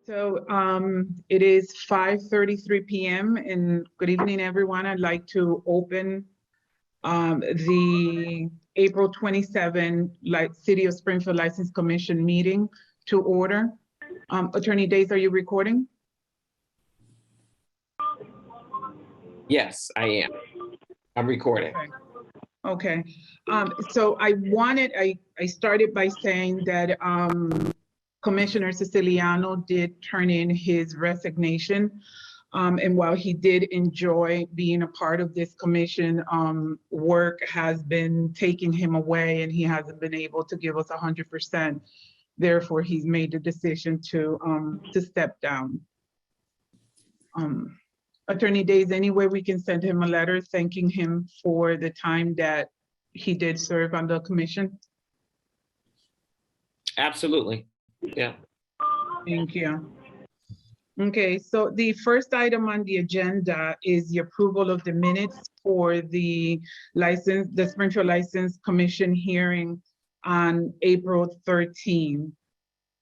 So it is 5:33 p.m. and good evening, everyone. I'd like to open the April 27 City of Springfield License Commission meeting to order. Attorney Days, are you recording? Yes, I am. I'm recording. Okay. So I started by saying that Commissioner Siciliano did turn in his resignation. And while he did enjoy being a part of this commission, work has been taking him away and he hasn't been able to give us 100%. Therefore, he's made the decision to step down. Attorney Days, any way we can send him a letter thanking him for the time that he did serve on the commission? Absolutely. Yeah. Thank you. Okay, so the first item on the agenda is the approval of the minutes for the Springfield License Commission hearing on April 13.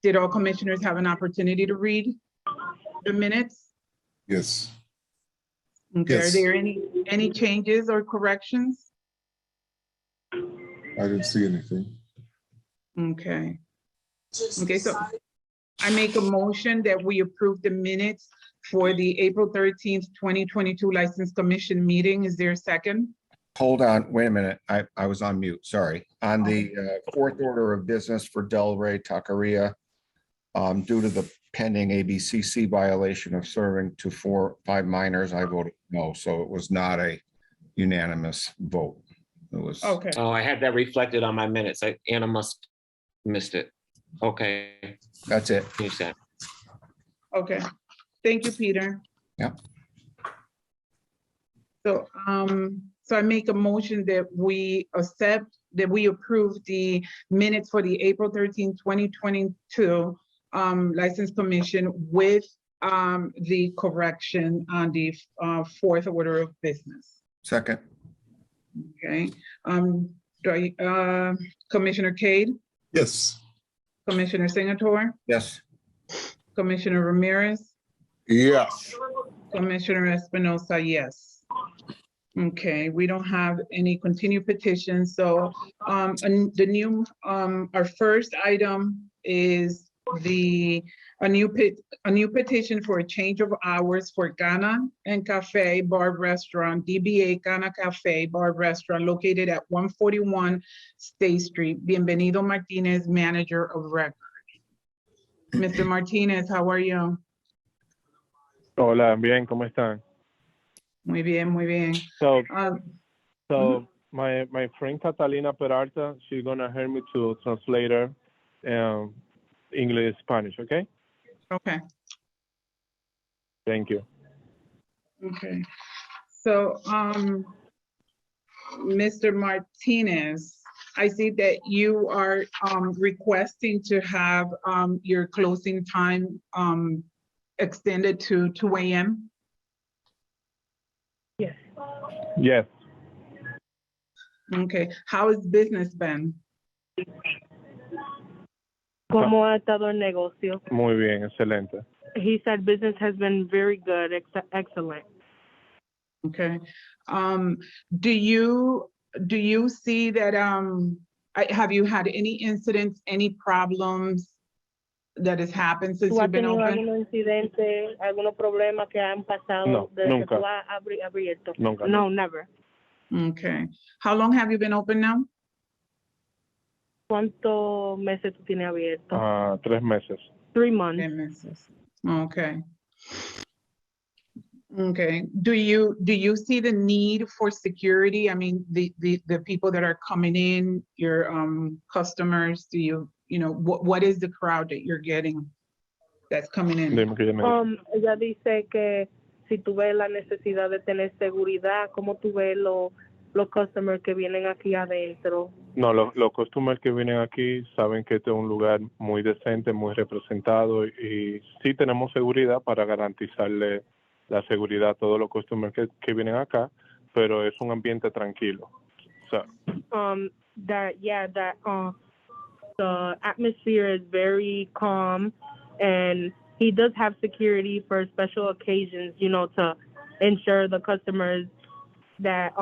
Did all commissioners have an opportunity to read the minutes? Yes. Okay, Yes. Are there any changes or corrections? I didn't see anything. Okay. Okay, so I make a motion that we approve the minutes for the April 13th, 2022 License Commission meeting. Is there a second? Hold on, wait a minute. I was on mute, sorry. On the fourth order of business for Delray Taqueria, due to the pending ABCC violation of serving to 5 minors, I voted no, so it was not a unanimous vote. It was. Okay. Oh, I had that reflected on my minutes. Anna must missed it. Okay. That's it. You said. Okay. Thank you, Peter. Yeah. So, so I make a motion that we approve the minutes for the April 13th, 2022 License Commission with the correction on the fourth order of business. Second. Okay. Commissioner Cade? Yes. Commissioner Singleton? Yes. Commissioner Ramirez? Yes. Commissioner Espinosa, yes. Okay, we don't have any continued petitions. So our first item is a new petition for a change of hours for Ghana and Cafe Bar Restaurant, DBA Ghana Cafe Bar Restaurant located at 141 State Street. Bienvenido Martinez, manager of record. Mr. Martinez, how are you? Hola, bien, ¿cómo están? Muy bien, muy bien. So my friend Catalina Peralta, she's gonna help me to translate her English, Spanish, okay? Okay. Thank you. Okay. So, Mr. Martinez, I see that you are requesting to have your closing time extended to 2 a.m. Yes. Yes. Okay. How has business been? ¿Cómo ha estado el negocio? Muy bien, excelente. He said business has been very good, excellent. Okay. Do you see that have you had any incidents, any problems that has happened since you've been open? ¿Algún incidente, algunos problemas que han pasado No, desde nunca. que tú has abierto? Nunca. No, never. Okay. How long have you been open now? ¿Cuántos meses tú tienes abierto? 3 meses. 3 months. 10 meses. Okay. Okay. Do you see the need for security? I mean, the people that are coming in, your customers, you know, what is the crowd that you're getting that's coming in? Ella dice que si tú ves la necesidad de tener seguridad, ¿cómo tú ves los customers que vienen aquí adentro? No, los customers que vienen aquí saben que este es un lugar muy decente, muy representado y sí tenemos seguridad para garantizarle la seguridad a todos los customers que vienen acá, pero es un ambiente tranquilo. So. The atmosphere is very calm and he does have security for special occasions, you know, to ensure the customers that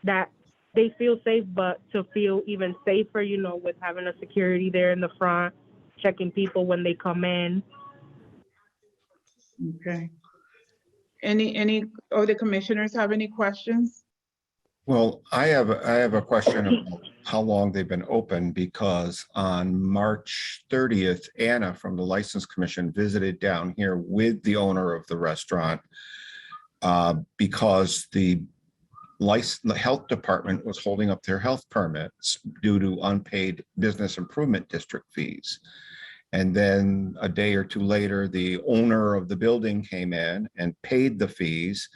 that they feel safe, but to feel even safer, you know, with having a security there in the front, checking people when they come in. Okay. Any other commissioners have any questions? Well, I have a question about how long they've been open, because on March 30th, Anna from the License Commission visited down here with the owner of the restaurant because the health department was holding up their health permits due to unpaid business improvement district fees. And then a day or two later, the owner of the building came in and paid the fees.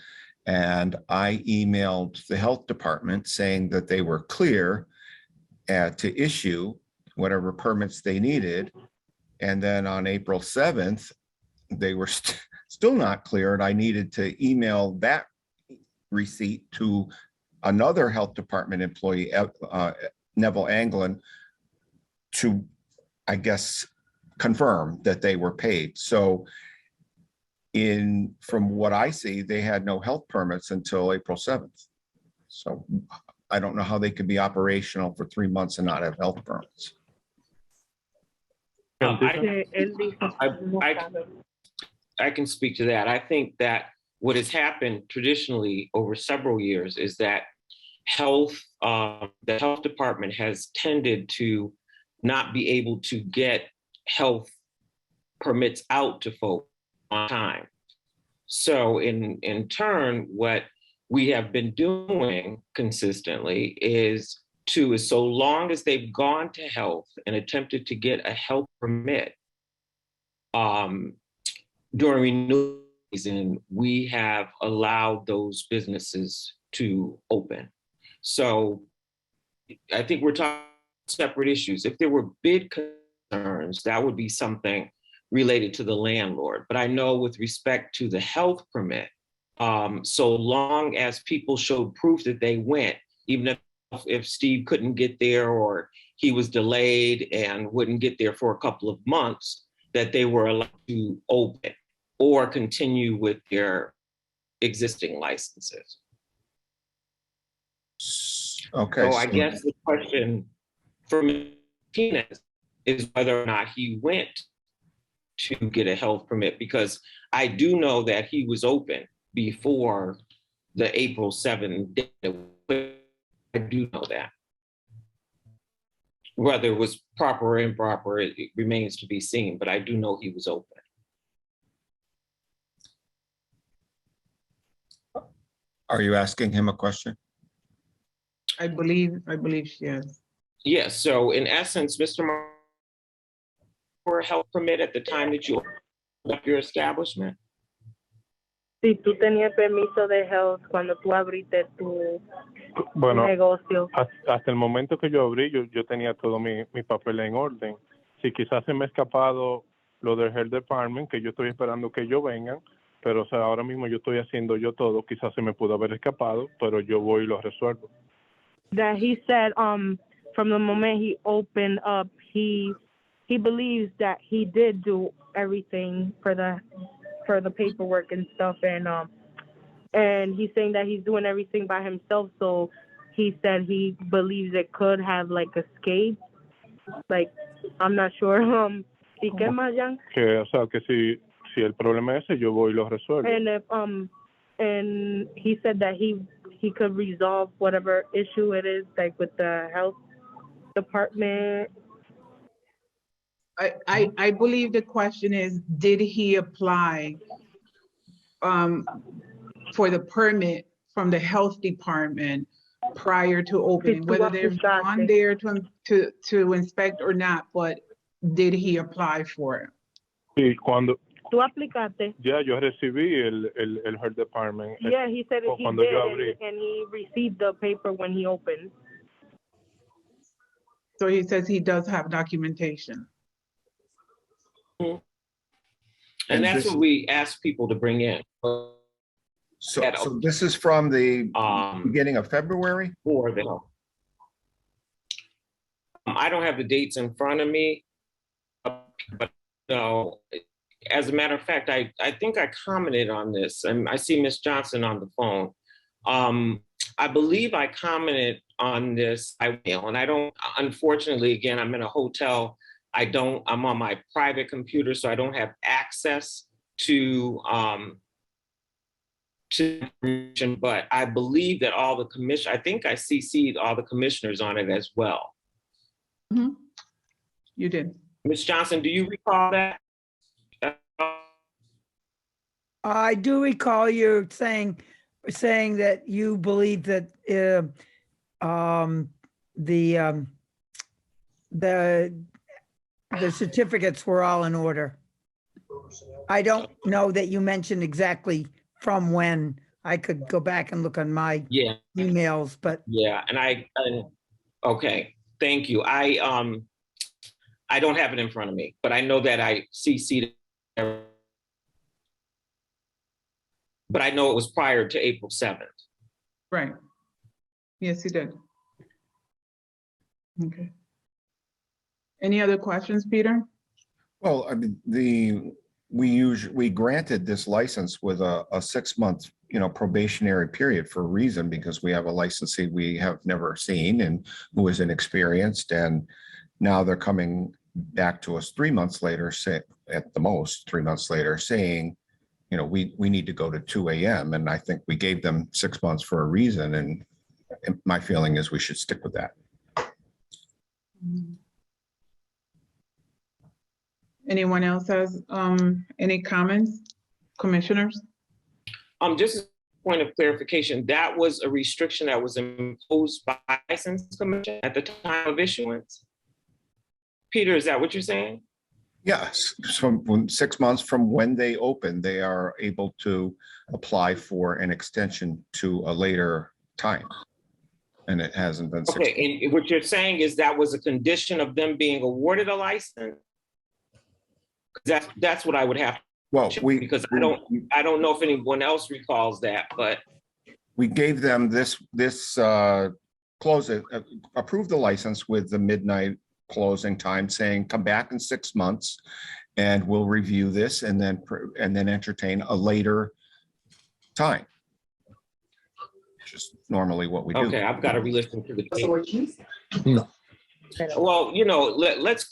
And I emailed the health department saying that they were clear to issue whatever permits they needed. And then on April 7th, they were still not clear, and I needed to email that receipt to another health department employee, Neville Anglin, to, I guess, confirm that they were paid. So from what I see, they had no health permits until April 7th. So I don't know how they could be operational for 3 months and not have health permits. I can speak to that. I think that what has happened traditionally over several years is that the health department has tended to not be able to get health permits out to folks on time. So in turn, what we have been doing consistently is so long as they've gone to health and attempted to get a health permit during renewal season, we have allowed those businesses to open. So I think we're talking separate issues. If there were bid concerns, that would be something related to the landlord. But I know with respect to the health permit, so long as people showed proof that they went, even if Steve couldn't get there or he was delayed and wouldn't get there for a couple of months, that they were allowed to open or continue with their existing licenses. Okay. So I guess the question for Martinez is whether or not he went to get a health permit, because I do know that he was open before the April 7th date. I do know that. Whether it was proper or improper, it remains to be seen, but I do know he was open. Are you asking him a question? I believe she is. Yes, so in essence, Mr. For a health permit at the time that you opened up your establishment? Si tú tenías permiso de health cuando tú abriste tu negocio. Hasta el momento que yo abrí, yo tenía todo mi papel en orden. Si quizás se me ha escapado lo del Health Department, que yo estoy esperando que ellos vengan, pero o sea, ahora mismo yo estoy haciendo yo todo. Quizás se me pudo haber escapado, pero yo voy y lo resuelvo. That he said, from the moment he opened up, he believes that he did do everything for the paperwork and stuff, and he's saying that he's doing everything by himself. So he said he believes it could have like escaped. Like, I'm not sure. ¿Y qué más, Zhang? Que, o sea, que si el problema es ese, yo voy y lo resuelvo. And if and he said that he could resolve whatever issue it is, like with the health department. I believe the question is, did he apply for the permit from the health department prior to opening, whether they've gone there to inspect or not, but did he apply for it? Y cuando ¿Tú aplicaste? ya yo recibí el Health Department. Yeah, he said he cuando yo abrí. did, and he received the paper when he opened. So he says he does have documentation. And that's what we ask people to bring in. So this is from the beginning of February? For the health. I don't have the dates in front of me, but no, as a matter of fact, I think I commented on this, and I see Ms. Johnson on the phone. I believe I commented on this by mail, and I don't, unfortunately, again, I'm in a hotel. I'm on my private computer, so I don't have access to information, but I believe that all the I think I CC'd all the commissioners on it as well. Mm-hmm. You did. Ms. Johnson, do you recall that? I do recall you saying that you believe that the certificates were all in order. I don't know that you mentioned exactly from when. I could go back and look on my emails, but yeah, okay, thank you. I don't have it in front of me, but I know that I CC'd it. But I know it was prior to April 7th. Right. Yes, you did. Okay. Any other questions, Peter? Well, I mean, we granted this license with a 6-month, probationary period for a reason, because we have a licensee we have never seen and who is inexperienced, and now they're coming back to us 3 months later, say at the most 3 months later, saying, we need to go to 2 a.m. And I think we gave them 6 months for a reason. And my feeling is we should stick with that. Anyone else has any comments, commissioners? Just a point of clarification, that was a restriction that was imposed by License Commission at the time of issuance. Peter, is that what you're saying? Yes, so 6 months from when they open, they are able to apply for an extension to a later time. And it hasn't been 6 months. Okay, and what you're saying is that was a condition of them being awarded a license? That's what I would have. Well, because I don't know if anyone else recalls that, but we gave them this approve the license with the midnight closing time, saying come back in 6 months and we'll review this and then entertain a later time, which is normally what we do. okay, I've got to re-listen to the tape. No. Well, let's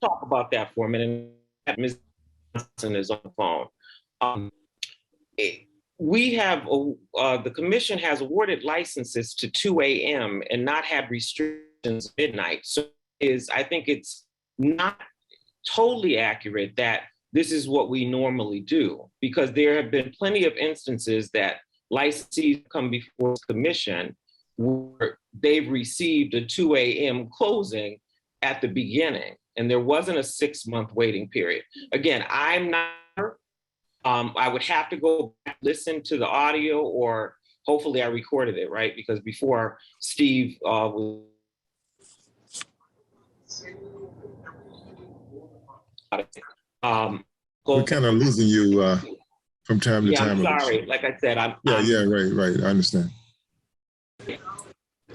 talk about that for a minute. Ms. Johnson is on the phone. We have the commission has awarded licenses to 2 a.m. and not had restrictions midnight. So I think it's not totally accurate that this is what we normally do, because there have been plenty of instances that licensees come before the commission where they've received a 2 a.m. closing at the beginning, and there wasn't a 6-month waiting period. Again, I'm not, I would have to go back, listen to the audio, or hopefully I recorded it, right? Because before Steve was. We're kind of losing you from time to time. I'm sorry. Like I said, right. I understand.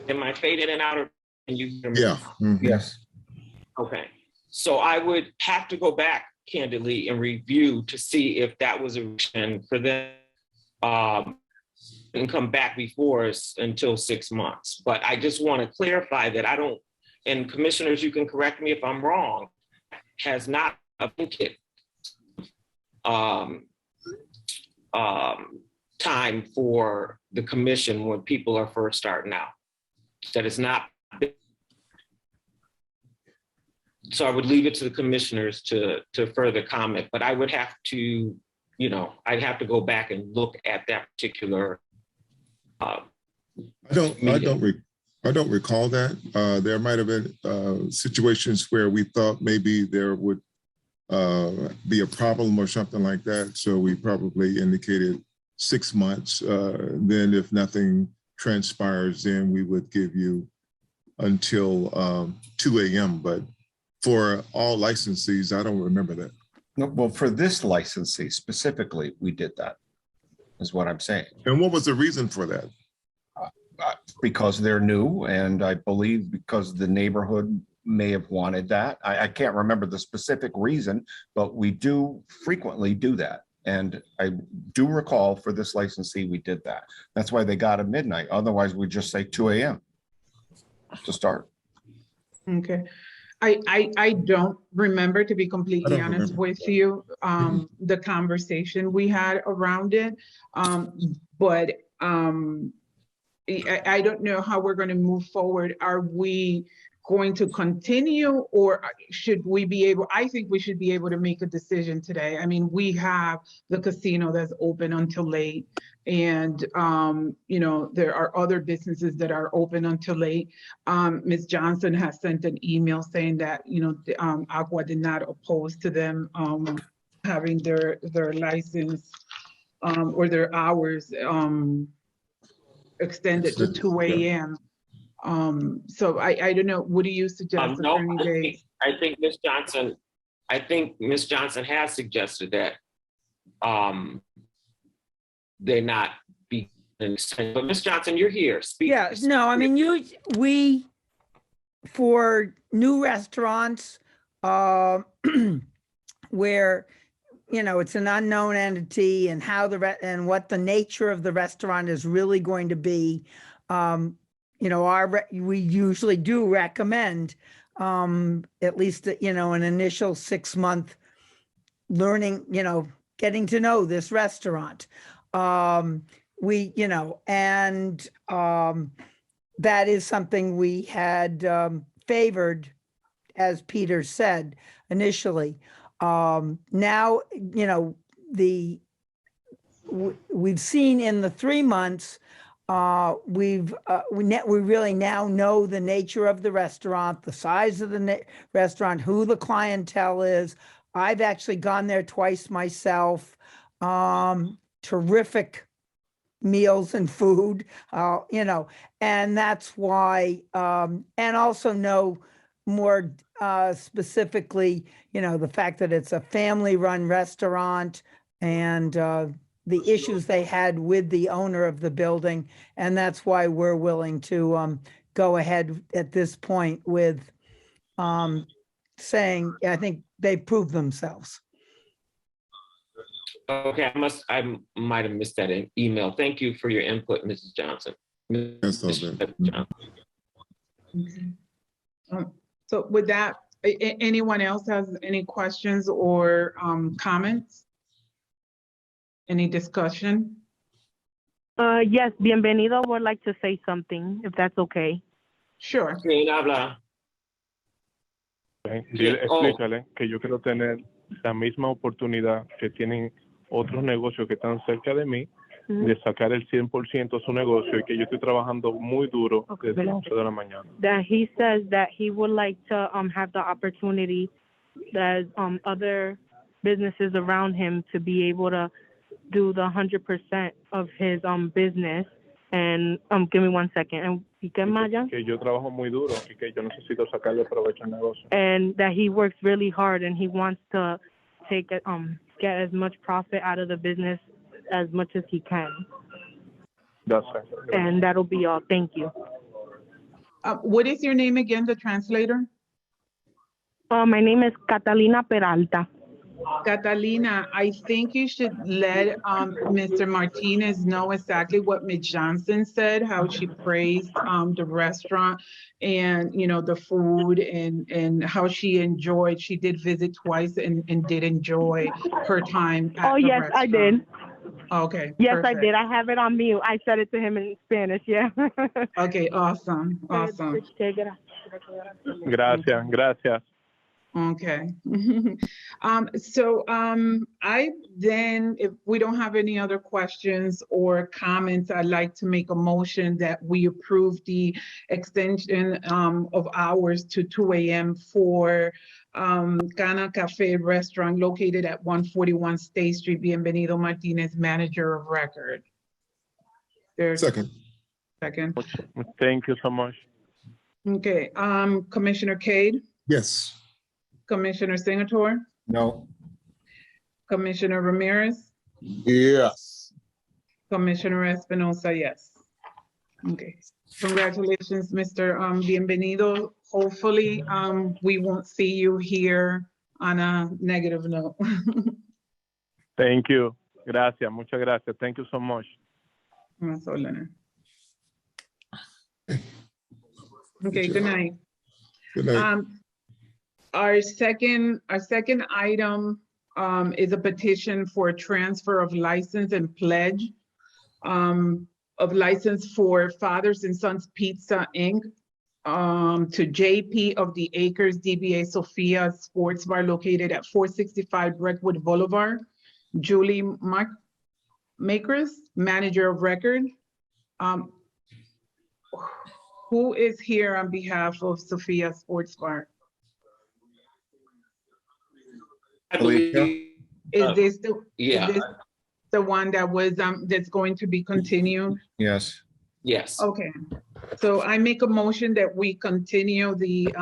Am I faded and out, or can you hear me? Yeah. Mm-hmm. Yes. Okay. So I would have to go back candidly and review to see if that was a reason for them and come back before us until 6 months. But I just want to clarify that I don't, and commissioners, you can correct me if I'm wrong, has not a Banquet time for the commission when people are first starting out. That is not. So I would leave it to the commissioners to further comment, but I would have to, I'd have to go back and look at that particular. I don't recall that. There might have been situations where we thought maybe there would be a problem or something like that. So we probably indicated 6 months. Then if nothing transpires, then we would give you until 2 a.m. But for all licensees, I don't remember that. No, well, for this licensee specifically, we did that, is what I'm saying. And what was the reason for that? Because they're new, and I believe because the neighborhood may have wanted that. I can't remember the specific reason, but we do frequently do that. And I do recall for this licensee, we did that. That's why they got a midnight. Otherwise, we just say 2 a.m. to start. Okay. I don't remember, to be completely honest with you, the conversation we had around it. But I don't know how we're going to move forward. Are we going to continue, or should we be able, I think we should be able to make a decision today. I mean, we have the casino that's open until late, and you know, there are other businesses that are open until late. Ms. Johnson has sent an email saying that, you know, Aqua did not oppose to them having their license or their hours extended to 2 a.m. So I don't know, what do you suggest, No, Attorney Days? I think Ms. Johnson has suggested that they not be extended. But Ms. Johnson, you're here. Speak. Yeah, no, I mean, we, for new restaurants, where, you know, it's an unknown entity, and how and what the nature of the restaurant is really going to be, you know, we usually do recommend at least, you know, an initial 6-month learning, you know, getting to know this restaurant. We, you know, and that is something we had favored, as Peter said initially. Now, you know, we've seen in the 3 months, we really now know the nature of the restaurant, the size of the restaurant, who the clientele is. I've actually gone there twice myself. Terrific meals and food, you know, and that's why, and also know more specifically, you know, the fact that it's a family-run restaurant, and the issues they had with the owner of the building. And that's why we're willing to go ahead at this point with saying, I think they proved themselves. Okay, I might have missed that in email. Thank you for your input, Mrs. Johnson. Yes, So with that, anyone else has any questions or comments? Any discussion? Yes, Bienvenido would like to say something, if that's okay. Sure. ¿Quién habla? Dile, explícale que yo quiero tener la misma oportunidad que tienen otros negocios que están cerca de mí, de sacar el 100% de su negocio, y que yo estoy trabajando muy duro desde las 11 de la mañana. That he says that he would like to have the opportunity that other businesses around him to be able to do the 100% of his business. And give me 1 second. And ¿y qué más, Jan? Que yo trabajo muy duro y que yo necesito sacarle provecho al negocio. And that he works really hard, and he wants to take it, get as much profit out of the business as much as he can. That's it. And that'll be all. Thank you. What is your name again, the translator? My name is Catalina Peralta. Catalina, I think you should let Mr. Martinez know exactly what Ms. Johnson said, how she praised the restaurant and, you know, the food, and how she enjoyed. She did visit twice and did enjoy her time at the yes, restaurant. I did. Okay. Yes, perfect. I did. I have it on mute. I said it to him in Spanish. Yeah. Okay, awesome. Awesome. Gracias. Okay. So I then, if we don't have any other questions or comments, I'd like to make a motion that we approve the extension of hours to 2 a.m. for Cana Cafe Restaurant located at 141 State Street. Bienvenido Martinez, manager of record. There's Second. Second. Thank you so much. Okay. Commissioner Cade, Yes. Commissioner Singleton, No. Commissioner Ramirez, Yes. Commissioner Espinosa, yes. Okay, congratulations, Mr. Bienvenido. Hopefully, we won't see you here on a negative note. Thank you. Gracias. Muchas gracias. Thank you so much. Más órdenes. Okay, good night. Good night. Our second item is a petition for transfer of license and pledge of license for Fathers and Sons Pizza Inc. To JP of the Acres DBA Sophia Sports Bar located at 465 Breckwood Boulevard. Julie Makers, manager of record. Who is here on behalf of Sophia Sports Bar? I believe, Is this the, yeah. is this the one that was, that's going to be continued? Yes. yes. Okay, so I make a motion that we continue the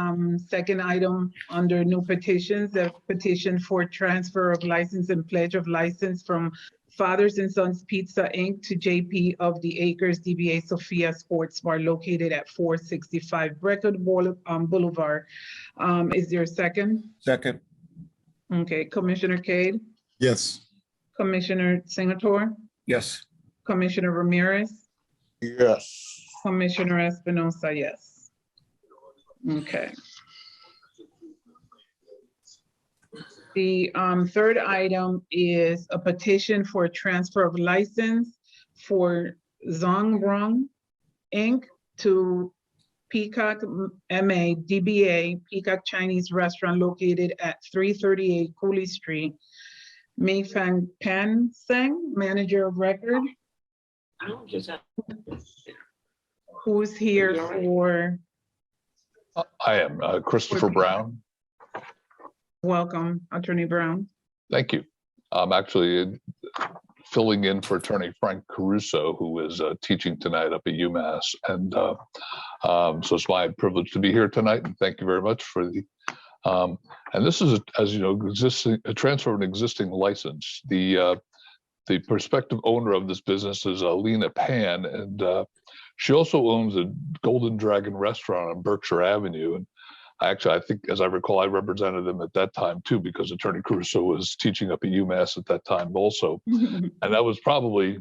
second item under new petitions, the petition for transfer of license and pledge of license from Fathers and Sons Pizza Inc. to JP of the Acres DBA Sophia Sports Bar located at 465 Breckwood Boulevard. Is there a second? Second. Okay, Commissioner Cade, Yes. Commissioner Singleton, Yes. Commissioner Ramirez, Yes. Commissioner Espinosa, yes. Okay. The third item is a petition for transfer of license for Zhang Inc. to Peacock MA DBA Peacock Chinese Restaurant located at 338 Coulee Street. Mei Fang Pan Seng, manager of record. I don't just have. Who's here for, I am Christopher Brown. welcome, Attorney Brown. Thank you. I'm actually filling in for Attorney Frank Caruso, who is teaching tonight up at UMass. And so it's my privilege to be here tonight. And thank you very much for the, and this is, as you know, a transfer of an existing license. The prospective owner of this business is Lena Pan, and she also owns a Golden Dragon restaurant on Berkshire Avenue. And I think, as I recall, I represented them at that time too, because Attorney Caruso was teaching up at UMass at that time also. And that was probably,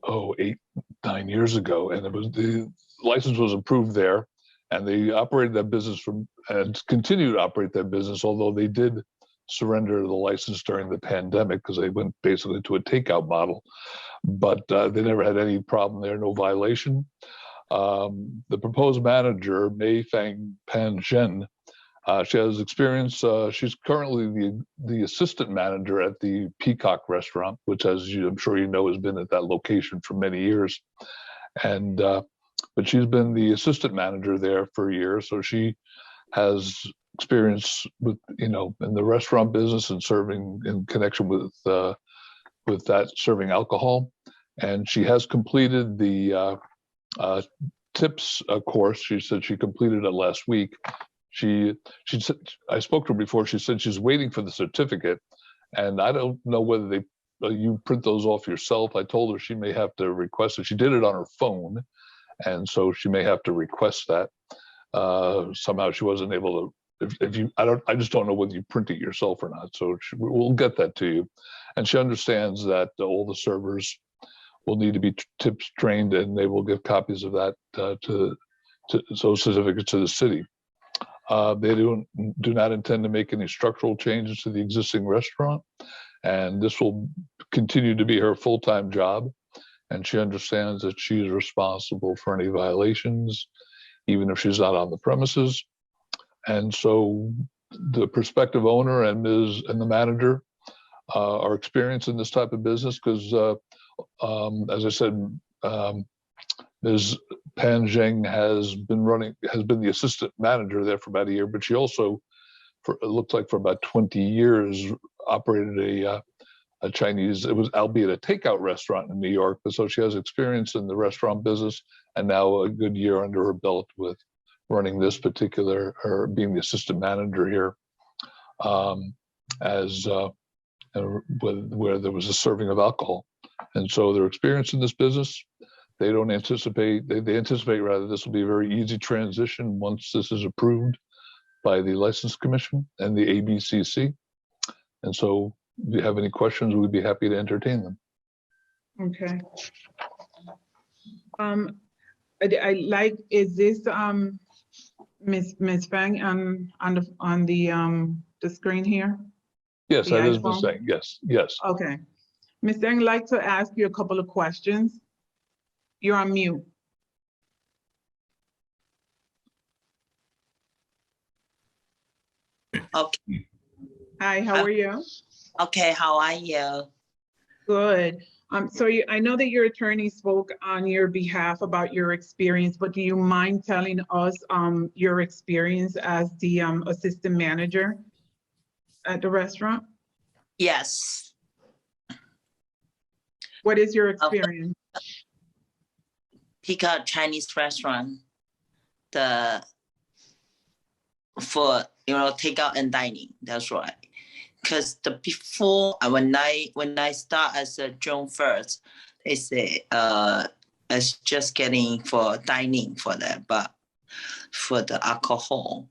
8, 9 years ago. And the license was approved there, and they operated that business and continued to operate that business, although they did surrender the license during the pandemic because they went basically to a takeout model. But they never had any problem there, no violation. The proposed manager, Mei Fang Pan Zhen, she has experience. She's currently the assistant manager at the Peacock restaurant, which, as I'm sure you know, has been at that location for many years. And but she's been the assistant manager there for years, so she has experience with, in the restaurant business and serving in connection with that, serving alcohol. And she has completed the tips course. She said she completed it last week. She said, I spoke to her before, she said she's waiting for the certificate, and I don't know whether you print those off yourself. I told her she may have to request it. She did it on her phone, and so she may have to request that. Somehow she wasn't able to, I just don't know whether you print it yourself or not. So we'll get that to you. And she understands that all the servers will need to be tips trained, and they will give copies of that to those certificates to the city. They do not intend to make any structural changes to the existing restaurant, and this will continue to be her full-time job. And she understands that she is responsible for any violations, even if she's not on the premises. And so the prospective owner and the manager are experienced in this type of business because, as I said, Ms. Pan Zheng has been the assistant manager there for about a year, but she also, it looks like for about 20 years, operated a Chinese, it was albeit a takeout restaurant in New York, but so she has experience in the restaurant business, and now a good year under her belt with running this particular, or being the assistant manager here, where there was a serving of alcohol. And so they're experienced in this business. they don't anticipate, they anticipate rather this will be a very easy transition once this is approved by the License Commission and the ABCC. And so if you have any questions, we'd be happy to entertain them. Okay. I like, is this Ms. Fang on the screen here? Yes, The that is iPhone? Ms. Zhang. Yes, yes. Okay. Ms. Zhang, I'd like to ask you a couple of questions. You're on mute. Okay. Hi, how are you? Okay, how are you? Good. So I know that your attorney spoke on your behalf about your experience, but do you mind telling us your experience as the assistant manager at the restaurant? Yes. What is your experience? Peacock Chinese restaurant, for takeout and dining. That's right. Because before when I start as a June 1st, they say it's just getting for dining for that, but for the alcohol.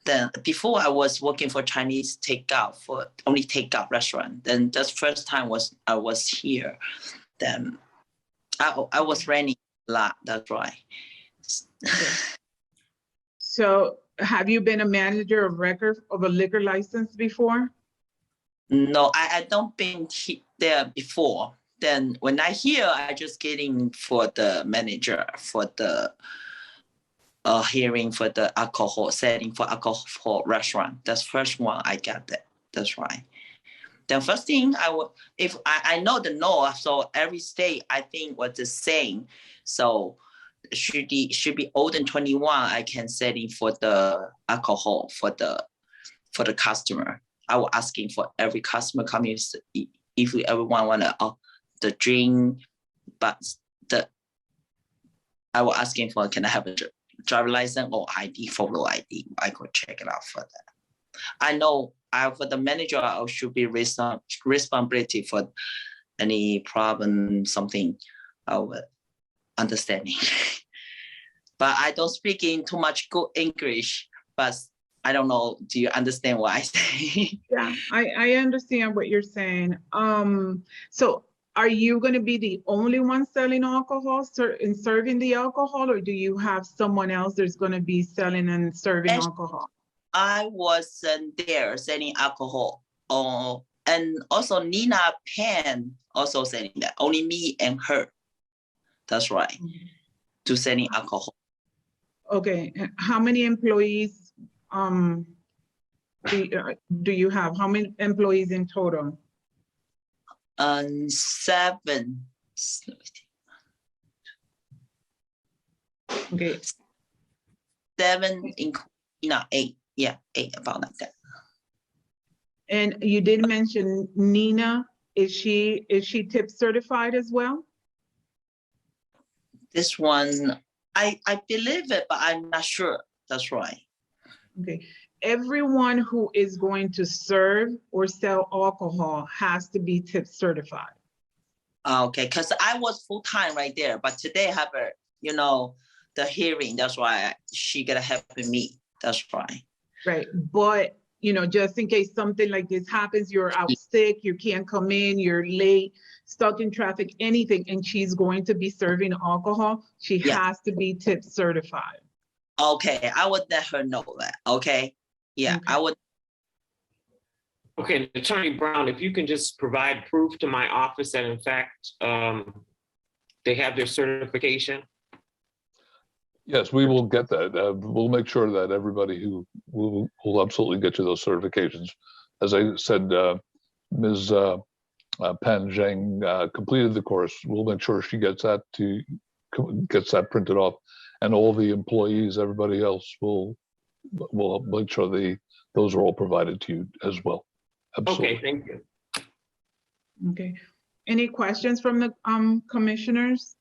Then before I was working for Chinese takeout, for only takeout restaurant. Then just first time I was here. Then I was renting a lot. That's right. So have you been a manager of record of a liquor license before? No, I don't been there before. Then when I hear, I just getting for the manager for the hearing for the alcohol setting for alcohol restaurant. That's first one I got that. That's right. The first thing if I know the law, so every state I think was the same. So should be older than 21. I can setting for the alcohol for the customer. I was asking for every customer coming if everyone wanna the drink, but I was asking for can I have a driver license or ID, photo ID. I could check it out for that. I know for the manager I should be responsibility for any problem, something I would understanding. But I don't speak in too much good English, but I don't know, do you understand what I say? Yeah, I understand what you're saying. So are you going to be the only one selling alcohol and serving the alcohol, or do you have someone else that's going to be selling and serving alcohol? I wasn't there selling alcohol. And also Nina Pan also selling that. Only me and her. That's right. To selling alcohol. Okay. How many employees do you have? How many employees in total? 7. Okay. 7 including 8. Yeah, 8, about like that. And you did mention Nina. Is she tip certified as well? This one, I believe it, but I'm not sure. That's right. Okay. Everyone who is going to serve or sell alcohol has to be tip certified. Okay, because I was full-time right there, but today I have the hearing. That's why she gonna help me. That's right. Right, but just in case something like this happens, you're out sick, you can't come in, you're late, stuck in traffic, anything, and she's going to be serving alcohol, she has to be tip certified. Okay, I would let her know that. Okay, yeah, okay. I would. Okay, Attorney Brown, if you can just provide proof to my office that in fact they have their certification. Yes, we will get that. We'll make sure that everybody who will absolutely get you those certifications. As I said, Ms. Pan Zhang completed the course. We'll make sure she gets that printed off, and all the employees, everybody else will make sure those are all provided to you as well. Absolutely. Okay, thank you. Okay, any questions from the commissioners?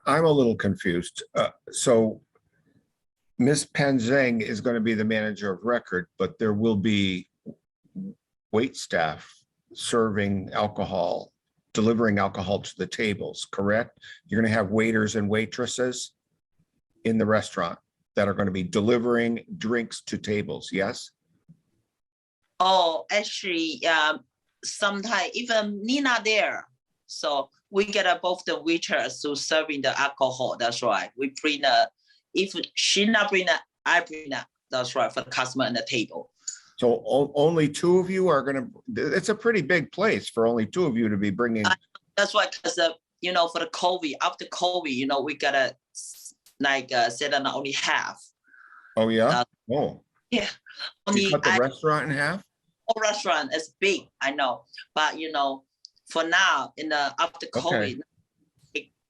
I'm a little confused. So Ms. Pan Zhang is going to be the manager of record, but there will be wait staff serving alcohol delivering alcohol to the tables, correct? You're going to have waiters and waitresses in the restaurant that are going to be delivering drinks to tables, yes? Oh, actually, sometimes even Nina there. So we get both the waiters to serving the alcohol. That's right. We bring if she not bring it, I bring it. That's right, for the customer and the table. So only two of you are going to, it's a pretty big place for only two of you to be bringing. That's why, because for the COVID, after COVID, we gotta set on only half. Oh, yeah? Oh. Yeah. You cut the restaurant in half? Whole restaurant is big, I know, but for now after COVID,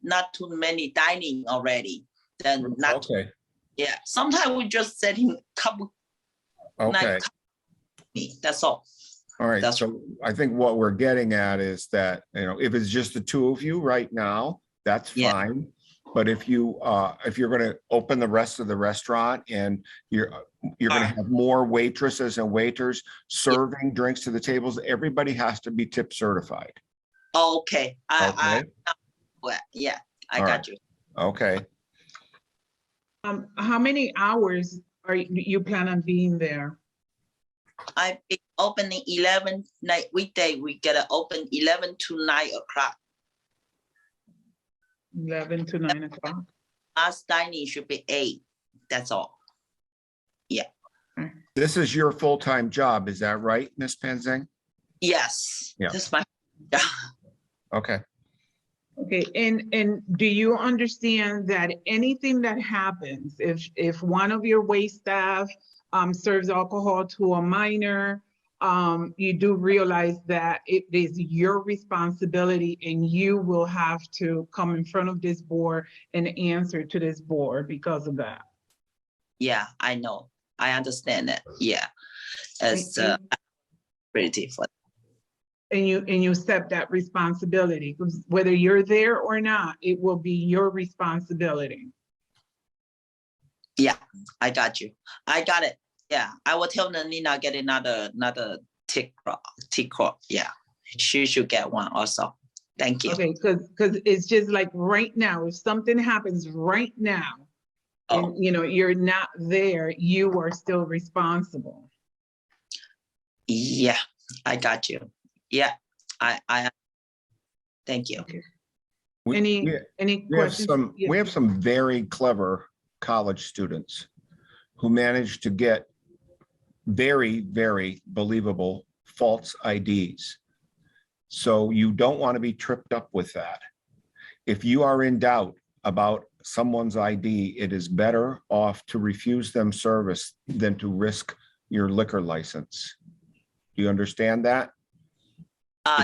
not too many dining already. Then not okay. Yeah. Sometimes we just set him couple. Okay. That's all. All right. That's So I think what we're getting at is that if it's just the two of you right now, that's fine. But if you're going to open the rest of the restaurant and you're going to have more waitresses and waiters serving drinks to the tables, everybody has to be tip certified. Okay. Okay. I got you. Okay. How many hours are you plan on being there? I be opening 11 night weekday. We gotta open 11 to 9 o'clock. 11 to 9 o'clock. Last dining should be 8. That's all. Yeah. This is your full-time job, is that right, Ms. Penzeng? Yes. Yeah. That's my. Okay. Okay, and do you understand that anything that happens, if one of your wait staff serves alcohol to a minor, you do realize that it is your responsibility and you will have to come in front of this board and answer to this board because of that. Yeah, I know. I understand that. Yeah. As pretty for. And you accept that responsibility, because whether you're there or not, it will be your responsibility. Yeah, I got you. I got it. Yeah, I will tell Nina get another Peacock. Yeah, she should get one also. Thank you. Okay, because it's just like right now, if something happens right now, and you're not there, you are still responsible. Yeah, I got you. Yeah, I thank you. Okay. We questions? We have some very clever college students who managed to get very, very believable false IDs. So you don't want to be tripped up with that. If you are in doubt about someone's ID, it is better off to refuse them service than to risk your liquor license. Do you understand that?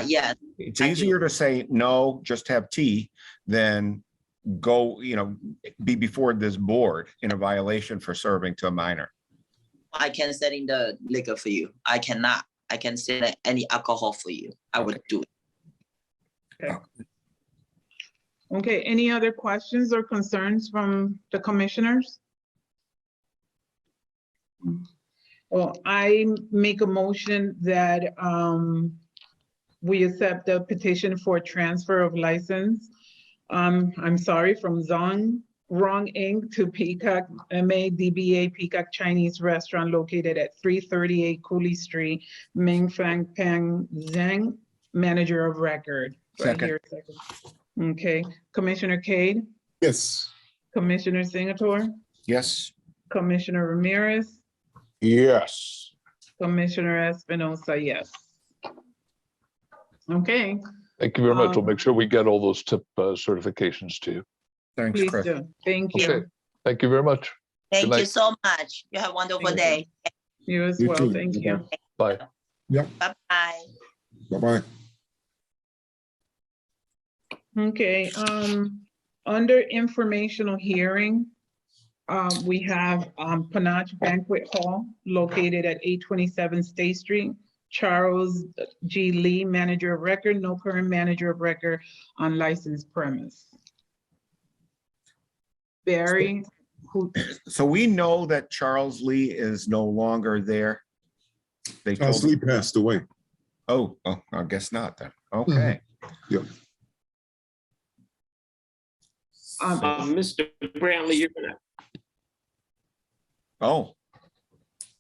Yeah. It's easier to say, no, just have tea than go, be before this board in a violation for serving to a minor. I can set in the liquor for you. I cannot. I can set any alcohol for you. I would do it. Okay. Okay, any other questions or concerns from the commissioners? Well, I make a motion that we accept the petition for transfer of license. I'm sorry, from Zhang Inc. to Peacock MADBA Peacock Chinese Restaurant located at 338 Coulee Street, Ming Fang Peng Zhang, manager of record. Second. Okay, Commissioner Cade, Yes. Commissioner Singleton, Yes. Commissioner Ramirez, Yes. Commissioner Espinosa, yes. Okay, Thank you very much. We'll make sure we get all those tip certifications to you. Thanks, please Chris. do. Thank you. Okay. Thank you very much. Thank Good you night. so much. You have a wonderful Thank day. You as You well, too. thank you. Bye. Bye-bye. Bye-bye. Okay, under informational hearing, we have Panache Banquet Hall located at 827 State Street. Charles G. Lee, manager of record, no current manager of record on licensed premise. Barry, who, So we know that Charles Lee is no longer there. They Charles told, Lee passed away. oh, I guess not then. Okay. Yep. Mr. Brantley, Oh,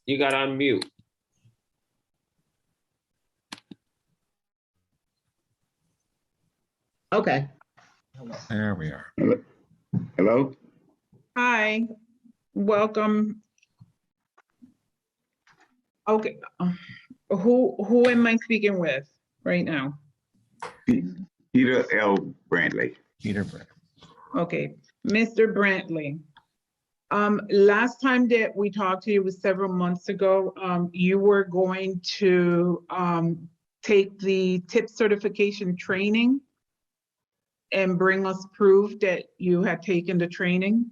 you got on mute. Okay. there we are. Hello? Hi, welcome. Okay, who am I speaking with right now? Peter L. Brantley. Peter Brett. Okay, Mr. Brantley. Last time that we talked to you was several months ago. You were going to take the tip certification training and bring us proof that you had taken the training.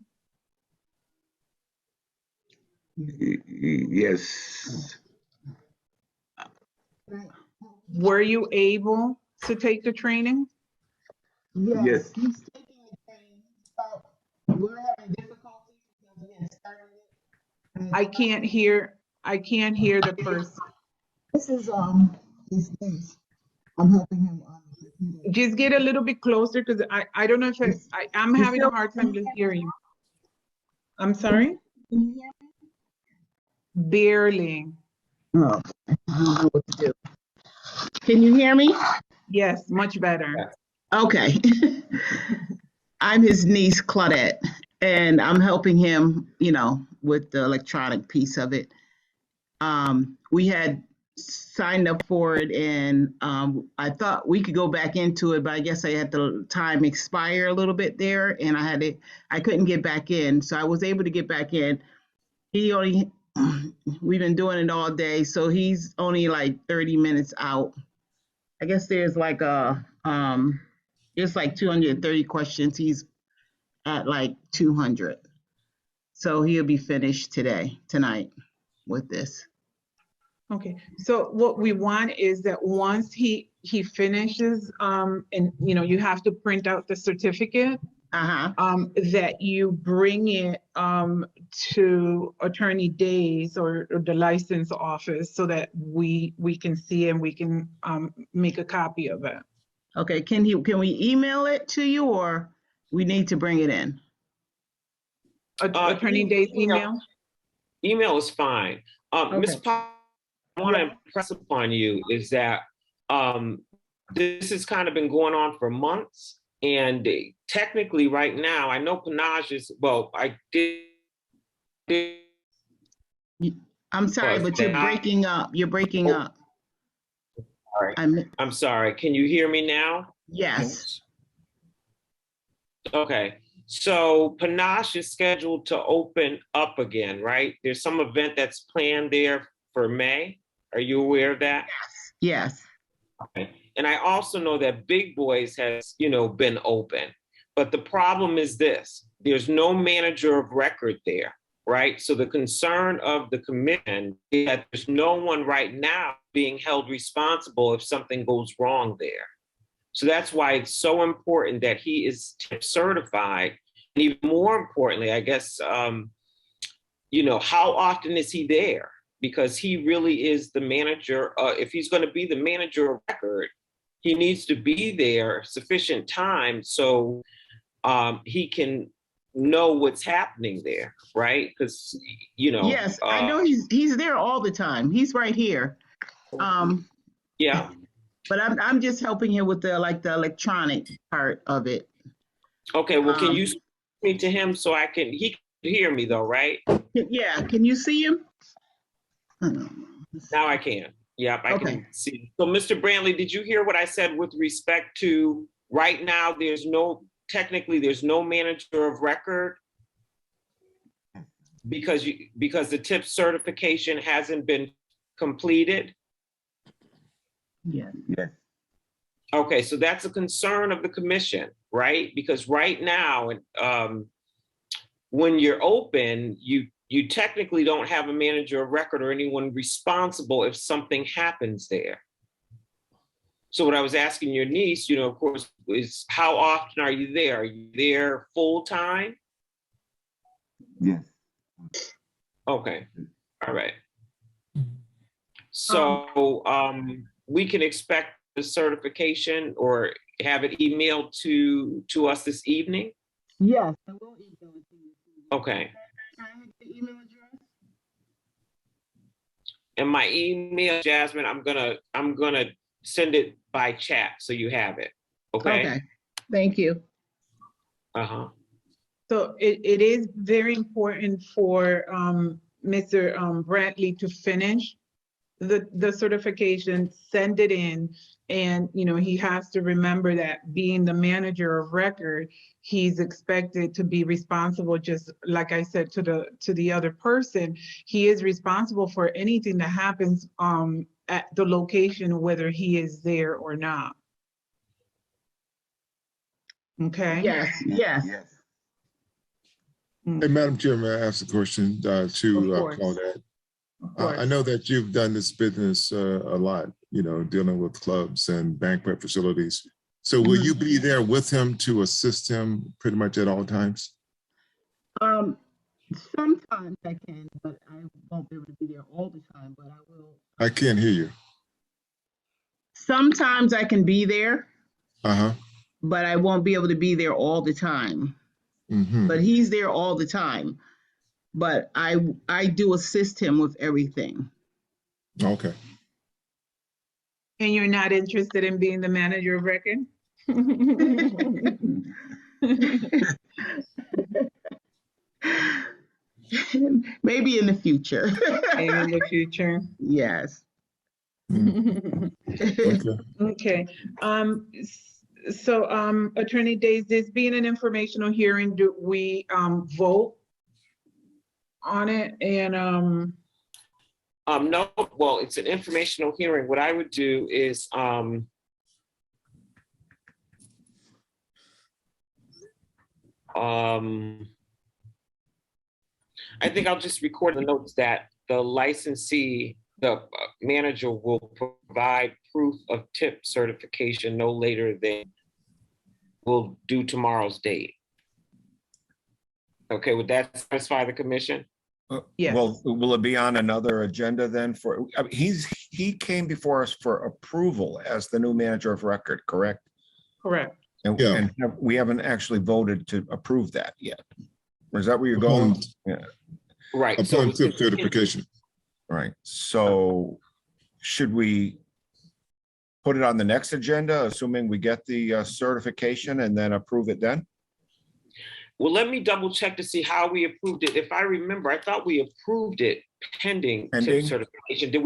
Yes. Were you able to take the training? Yes. He's taking the training. We're having difficulties because we had started it. I can't hear the person. This is his niece. I'm helping him on the computer. Just get a little bit closer because I don't know if I'm You having a still- hard time to hear you. I'm sorry? Can you hear me? Barely. Oh, I don't know what to do. Can you hear me? Yes, much better. Okay. I'm his niece, Claudette, and I'm helping him, with the electronic piece of it. We had signed up for it and I thought we could go back into it, but I guess I had the time expire a little bit there and I couldn't get back in. So I was able to get back in. We've been doing it all day, so he's only like 30 minutes out. I guess there's like there's like 230 questions. He's at like 200. So he'll be finished tonight with this. Okay, so what we want is that once he finishes, and you have to print out the certificate, that you bring it to Attorney Days or the license office so that we can see and we can make a copy of it. Okay, can we email it to you or we need to bring it in? Attorney Days email? Email is fine. Ms. Okay. Pop, I want to impress upon you is that this has kind of been going on for months. And technically right now, I know Panache is, I did. I'm sorry, but you're breaking up. You're breaking up. All right. I'm sorry. Can you hear me now? Yes. Okay. So Panache is scheduled to open up again, right? There's some event that's planned there for May. Are you aware of that? Yes. Okay. And I also know that Big Boys has, been open. But the problem is this, there's no manager of record there, right? So the concern of the commission is that there's no one right now being held responsible if something goes wrong there. So that's why it's so important that he is certified. And even more importantly, I guess, how often is he there? Because he really is the manager. If he's going to be the manager of record, he needs to be there sufficient time so he can know what's happening there, right? Because, Yes, I know he's there all the time. He's right here. Yeah. But I'm just helping him with the electronic part of it. Okay, well, can you speak to him so he can hear me though, right? Yeah, can you see him? Now I can. Yep, I Okay. can see. So Mr. Brantley, did you hear what I said with respect to right now, technically there's no manager of record because the tip certification hasn't been completed? Yes. Okay, so that's a concern of the commission, right? Because right now, when you're open, you technically don't have a manager of record or anyone responsible if something happens there. So what I was asking your niece, of course, is how often are you there? Are you there full time? Yes. Okay, all right. So we can expect the certification or have it emailed to us this evening? Yes, I will email it to you. Okay. Can I have the email address? And my email, Jasmine, I'm gonna send it by chat so you have it. Okay. Okay, thank you. Uh-huh. So it is very important for Mr. Brantley to finish the certification, send it in, and he has to remember that being the manager of record, he's expected to be responsible, just like I said to the other person, he is responsible for anything that happens at the location, whether he is there or not. Okay. Yes, yes. Hey, Madam Chair, may I ask a question to Of course. Claudette? Of course. I know that you've done this business a lot, dealing with clubs and banquet facilities. So will you be there with him to assist him pretty much at all times? Sometimes I can, but I won't be able to be there all the time, but I will. I can't hear you. Sometimes I can be there, Uh-huh. but I won't be able to be there all the time. Mm-hmm. But he's there all the time. But I do assist him with everything. Okay. And you're not interested in being the manager of record? Maybe in the future. Maybe in the future. Yes. Okay. Okay. So Attorney Days, this being an informational hearing, do we vote on it? And no, well, it's an informational hearing. What I would do is I think I'll just record the notes that the licensee, the manager will provide proof of tip certification no later than we'll do tomorrow's date. Okay, would that satisfy the commission? Yes. Well, will it be on another agenda then for, I mean, he came before us for approval as the new manager of record, correct? correct. And, Yeah. and we haven't actually voted to approve that yet. Or is that where you're going? Upon- Yeah, Right. Upon tip certification. right. So should we put it on the next agenda, assuming we get the certification and then approve it then? Well, let me double check to see how we approved it. If I remember, I thought we approved it pending tip Pending? certification. Did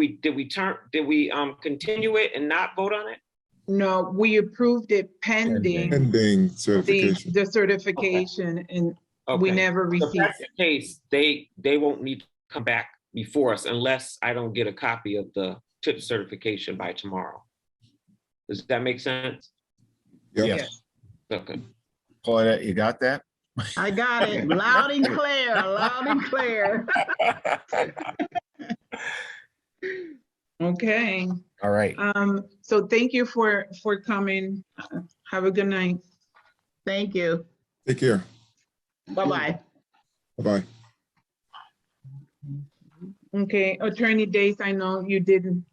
we continue it and not vote on it? No, we approved it pending Pending certification. the certification, and we Okay. never So if received that's the case, they won't need to come back before us unless I don't get a copy of the tip certification by tomorrow. Does that make sense? Yep. Yes. Okay. Claudette, you got that? I got it loud and clear, loud and clear. Okay. All right. So thank you for coming. Have a good night. Thank you. Take care. Bye-bye. Bye-bye. Okay, Attorney Days, I know you didn't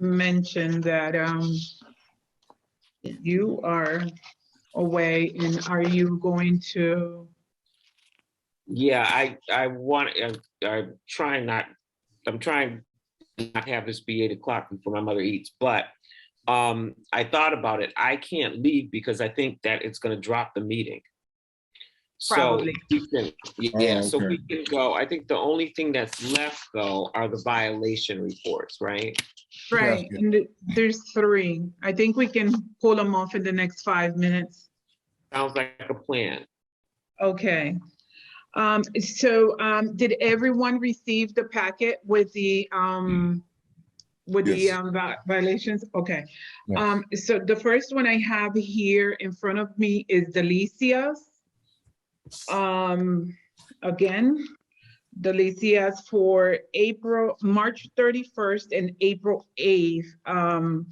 mention that you are away, and are you going to? Yeah, I'm trying to not have this be 8 o'clock before my mother eats, but I thought about it. I can't leave because I think that it's going to drop the meeting. Probably. So we can, yeah, so okay. we can go. I think the only thing that's left though are the violation reports, right? Right, Yeah. and there's 3. I think we can pull them off in the next 5 minutes. Sounds like a plan. Okay. So did everyone receive the packet with the Yes. violations? Okay. Yes. So the first one I have here in front of me is Delicia's. Again, Delicia's for March 31st and April 8th.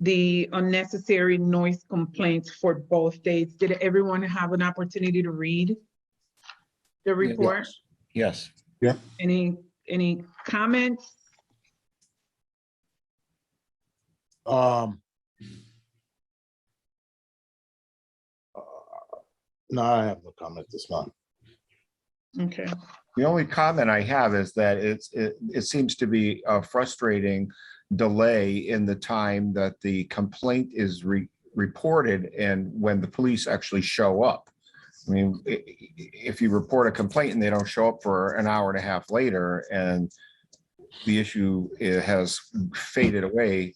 The unnecessary noise complaints for both dates. Did everyone have an opportunity to read the report? Yes. Any comments? No, I have no comment this month. Okay. The only comment I have is that it seems to be a frustrating delay in the time that the complaint is reported and when the police actually show up. I mean, if you report a complaint and they don't show up for an hour and a half later and the issue has faded away,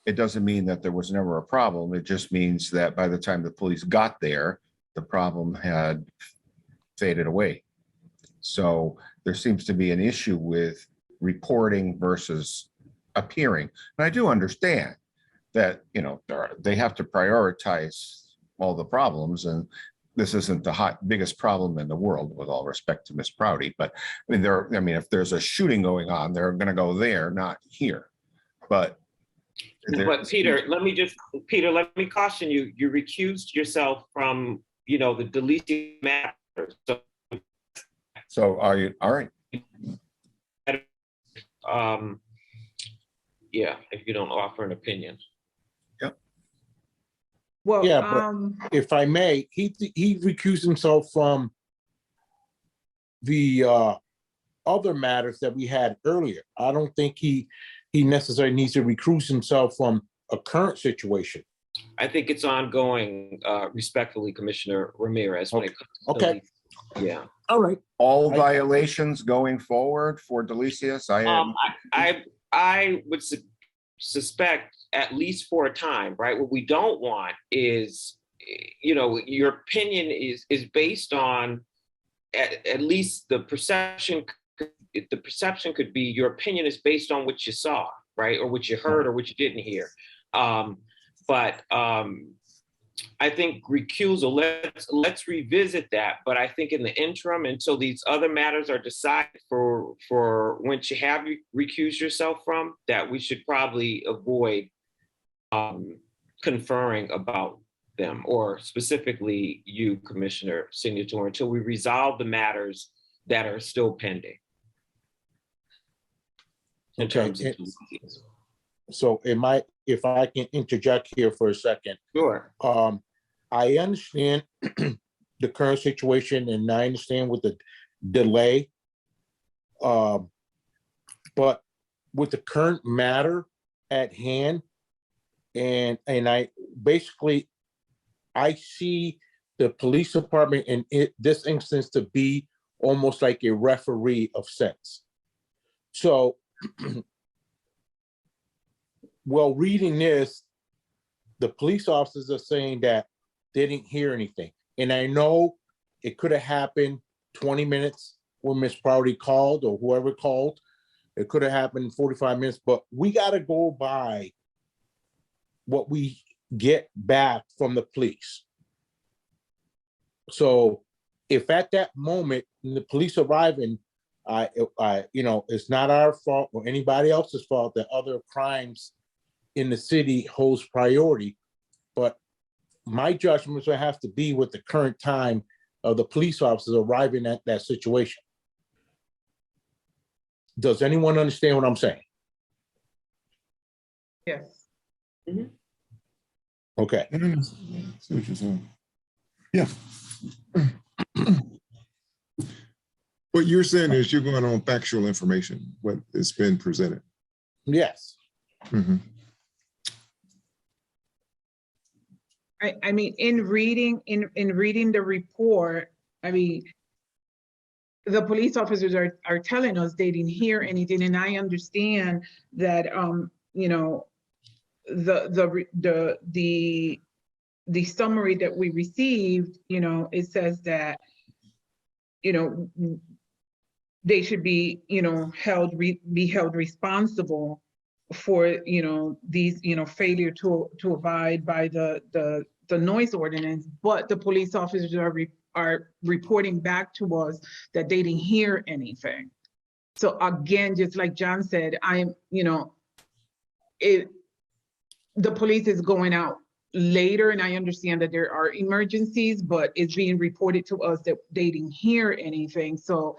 it doesn't mean that there was never a problem. It just means that by the time the police got there, the problem had faded away. So there seems to be an issue with reporting versus appearing. And I do understand that, you know, they have to prioritize all the problems, and this isn't the biggest problem in the world, with all respect to Miss Prouty. But I mean, if there's a shooting going on, they're going to go there, not here. But Peter, let me caution you. You recused yourself from, you know, the deleting matters. So are you all right? Yeah, if you don't offer an opinion. Yep. Well, Yeah, but if I may, he recused himself from the other matters that we had earlier. I don't think he necessarily needs to recuse himself from a current situation. I think it's ongoing, respectfully, Commissioner Ramirez. When it comes to Okay. Yeah. All right. All violations going forward for Delicious? I would suspect, at least for a time, right? What we don't want is, you know, your opinion is based on at least the perception. The perception could be your opinion is based on what you saw, right, or what you heard, or what you didn't hear. But I think recusal, let's revisit that. But I think in the interim, until these other matters are decided for when you have recused yourself from, that we should probably avoid conferring about them, or specifically you, Commissioner Signature, until we resolve the matters that are still pending. In terms of so if I can interject here for a second. Sure. I understand the current situation, and I understand with the delay. But with the current matter at hand, and I basically, I see the police department in this instance to be almost like a referee of sense. So, well, reading this, the police officers are saying that they didn't hear anything. And I know it could have happened 20 minutes when Miss Prouty called, or whoever called. It could have happened in 45 minutes, but we got to go by what we get back from the police. So if at that moment the police arriving, you know, it's not our fault or anybody else's fault that other crimes in the city holds priority, but my judgments will have to be with the current time of the police officers arriving at that situation. Does anyone understand what I'm saying? yes. Mm-hmm. Okay. See what you're saying. Yeah. What you're saying is you're going on factual information, what has been presented. Yes. Mm-hmm. I mean, in reading the report, I mean, the police officers are telling us they didn't hear anything, and I understand that you know, the summary that we received, you know, it says that, you know, they should be, you know, be held responsible for, you know, these, you know, failure to abide by the noise ordinance, but the police officers are reporting back to us that they didn't hear anything. So again, just like John said, you know, the police is going out later, and I understand that there are emergencies, but it's being reported to us that they didn't hear anything. So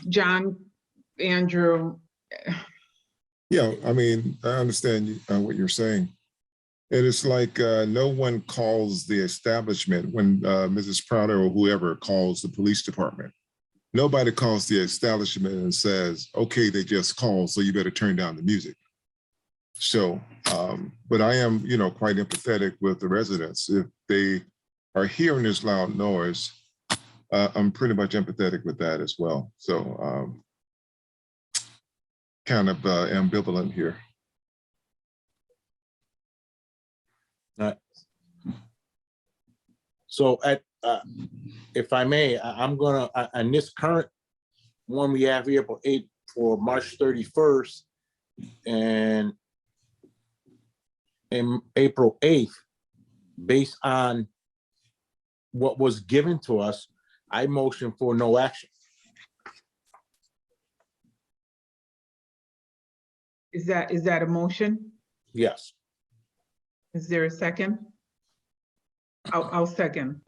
John, Andrew, Yeah, I mean, I understand what you're saying. And it's like no one calls the establishment when Mrs. Prowder or whoever calls the police department. Nobody calls the establishment and says, okay, they just called, so you better turn down the music. So, but I am, quite empathetic with the residents. If they are hearing this loud noise, I'm pretty much empathetic with that as well. So kind of ambivalent here. So if I may, I'm gonna, on this current one we have here for March 31st and April 8th, based on what was given to us, I motion for no action. Is that a motion? Yes. Is there a second? I'll second.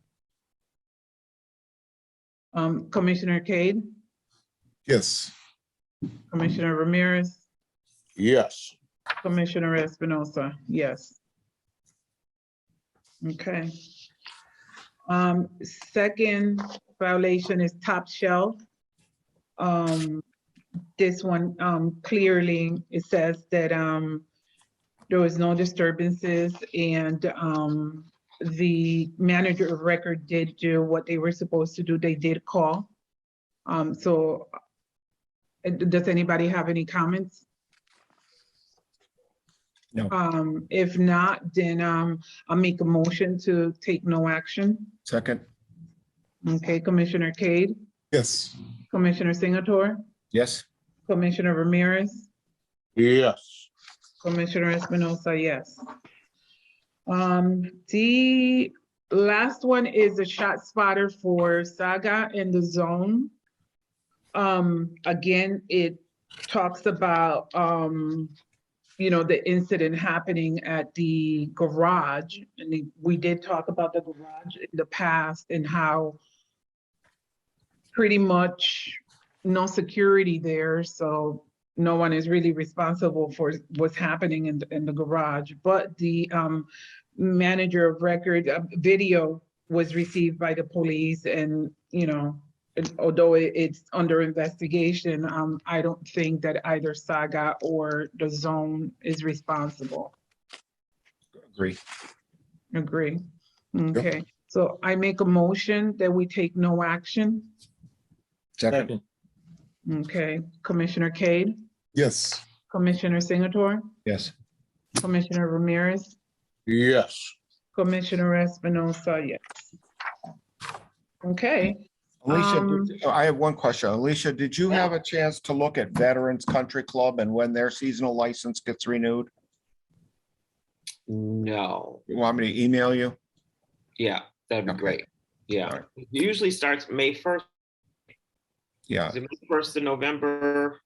Commissioner Cade, Yes. Commissioner Ramirez, Yes. Commissioner Espinosa, yes. Okay. Second violation is Top Shelf. This one, clearly, it says that there was no disturbances and the manager of record did do what they were supposed to do. They did call. So does anybody have any comments? No. If not, then I'll make a motion to take no action. Second. Okay, Commissioner Cade, Yes. Commissioner Singleton, Yes. Commissioner Ramirez, Yes. Commissioner Espinosa, yes. The last one is a shot spotter for Saga in the zone. Again, it talks about, the incident happening at the garage. And we did talk about the garage in the past and how pretty much no security there. So no one is really responsible for what's happening in the garage. But the manager of record video was received by the police, and although it's under investigation, I don't think that either Saga or the zone is responsible. Agree. Okay, so I make a motion that we take no action. Second. Okay, Commissioner Cade, Yes. Commissioner Singleton, Yes. Commissioner Ramirez, Yes. Commissioner Espinosa, yes. Okay. Alicia, I have one question. Alicia, did you have a chance to look at Veterans Country Club and when their seasonal license gets renewed? No. You want me to email you? Yeah, that'd be Okay. great. Yeah. All right. It usually starts May 1st. Yeah, Is it May 1st to November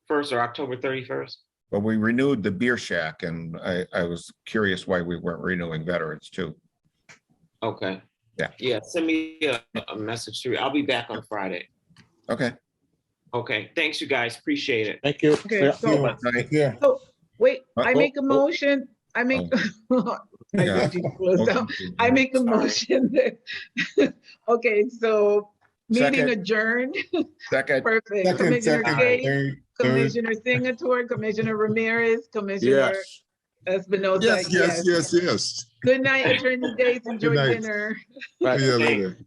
1st or October 31st? but we renewed the Beer Shack and I was curious why we weren't renewing Veterans too. Okay. Yeah. Yeah, send me a message through. I'll be back on Friday. Okay. Okay, thanks you guys, appreciate it. Thank you. Okay, Yeah. so, Yeah. so wait, I Oh, make a motion, I make, I Yeah. thought you closed out. I make a motion that, okay, so meeting Second. adjourned. Second. Perfect. Second, Commissioner second, Cade, third. Commissioner Singleton, Commissioner Ramirez, Commissioner Yes. Espinosa, Yes. Good night, Attorney Days. Enjoy night. dinner. See you later.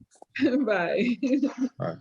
Bye. Bye.